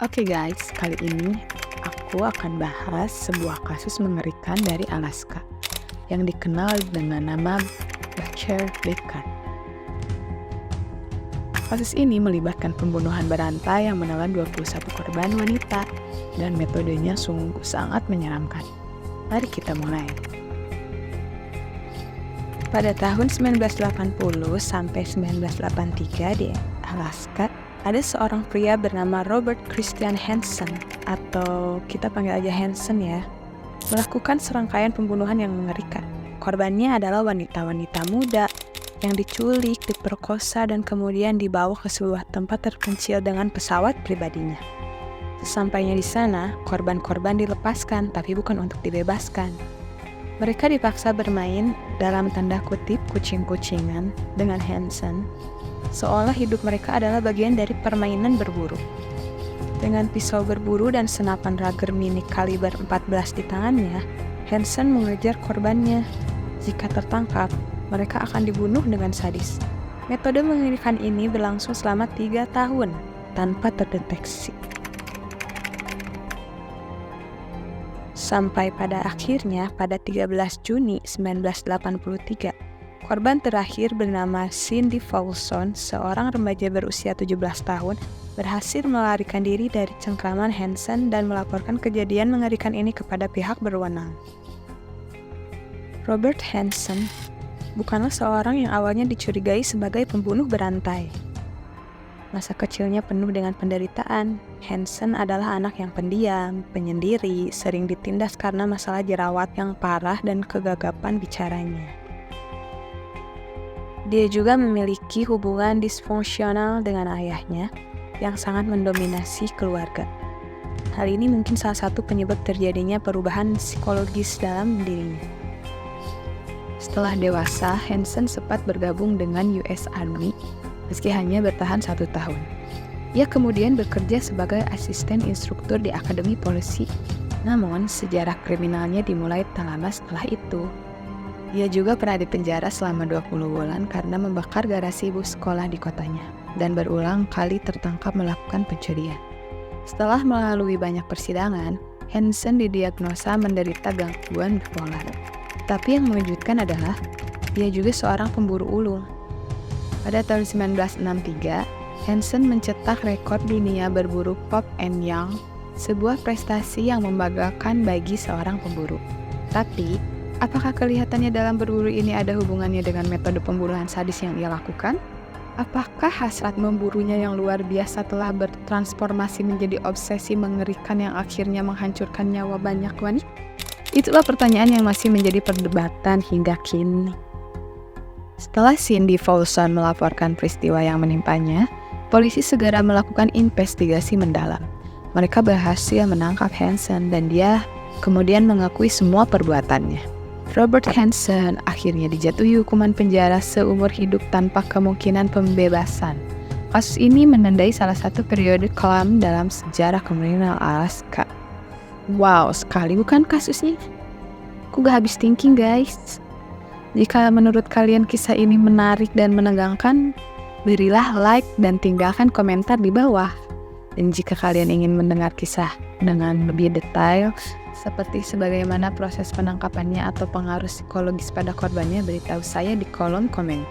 Oke guys, kali ini aku akan bahas sebuah kasus mengerikan dari Alaska yang dikenal dengan nama Butcher Baker. Kasus ini melibatkan pembunuhan berantai yang menelan 21 korban wanita dan metodenya sungguh sangat menyeramkan. Mari kita mulai. Pada tahun 1980 sampai 1983 di Alaska, ada seorang pria bernama Robert Christian Hansen, atau kita panggil aja Hansen ya, melakukan serangkaian pembunuhan yang mengerikan. Korbannya adalah wanita-wanita muda yang diculik, diperkosa, dan kemudian dibawa ke sebuah tempat terpencil dengan pesawat pribadinya. Sesampainya di sana, korban-korban dilepaskan, tapi bukan untuk dibebaskan. Mereka dipaksa bermain dalam tanda kutip kucing-kucingan dengan Hansen, seolah hidup mereka adalah bagian dari permainan berburu. Dengan pisau berburu dan senapan Ruger mini kaliber 14 di tangannya, Hansen mengejar korbannya. Jika tertangkap, mereka akan dibunuh dengan sadis. Metode mengerikan ini berlangsung selama 3 tahun tanpa terdeteksi. Sampai pada akhirnya pada 13 Juni 1983, korban terakhir bernama Cindy Folsom, seorang remaja berusia 17 tahun, berhasil melarikan diri dari cengkraman Hansen dan melaporkan kejadian mengerikan ini kepada pihak berwenang. Robert Hansen bukanlah seorang yang awalnya dicurigai sebagai pembunuh berantai. Masa kecilnya penuh dengan penderitaan. Hansen adalah anak yang pendiam, penyendiri, sering ditindas karena masalah jerawat yang parah dan kegagapan bicaranya. Dia juga memiliki hubungan disfungsional dengan ayahnya yang sangat mendominasi keluarga. Hal ini mungkin salah satu penyebab terjadinya perubahan psikologis dalam dirinya. Setelah dewasa, Hansen sempat bergabung dengan US Army meski hanya bertahan 1 tahun. Ia kemudian bekerja sebagai asisten instruktur di Akademi Polisi, namun sejarah kriminalnya dimulai tak lama setelah itu. Ia juga pernah dipenjara selama 20 bulan karena membakar garasi bus sekolah di kotanya, dan berulang kali tertangkap melakukan pencurian. Setelah melalui banyak persidangan, Hansen didiagnosa menderita gangguan bipolar. Tapi yang mengejutkan adalah, dia juga seorang pemburu ulung. Pada tahun 1963, Hansen mencetak rekor dunia berburu Pop and Young, sebuah prestasi yang membanggakan bagi seorang pemburu. Tapi, apakah kelihatannya dalam berburu ini ada hubungannya dengan metode pembunuhan sadis yang ia lakukan? Apakah hasrat memburunya yang luar biasa telah bertransformasi menjadi obsesi mengerikan yang akhirnya menghancurkan nyawa banyak wanita? Itulah pertanyaan yang masih menjadi perdebatan hingga kini. Setelah Cindy Folsom melaporkan peristiwa yang menimpanya, polisi segera melakukan investigasi mendalam. Mereka berhasil menangkap Hansen dan dia kemudian mengakui semua perbuatannya. Robert Hansen akhirnya dijatuhi hukuman penjara seumur hidup tanpa kemungkinan pembebasan. Kasus ini menandai salah satu periode kelam dalam sejarah kriminal Alaska. Wow, sekali bukan kasusnya? Aku gak habis thinking guys. Jika menurut kalian kisah ini menarik dan menegangkan, berilah like dan tinggalkan komentar di bawah. Dan jika kalian ingin mendengar kisah dengan lebih detail, seperti sebagaimana proses penangkapannya atau pengaruh psikologis pada korbannya, beritahu saya di kolom komen.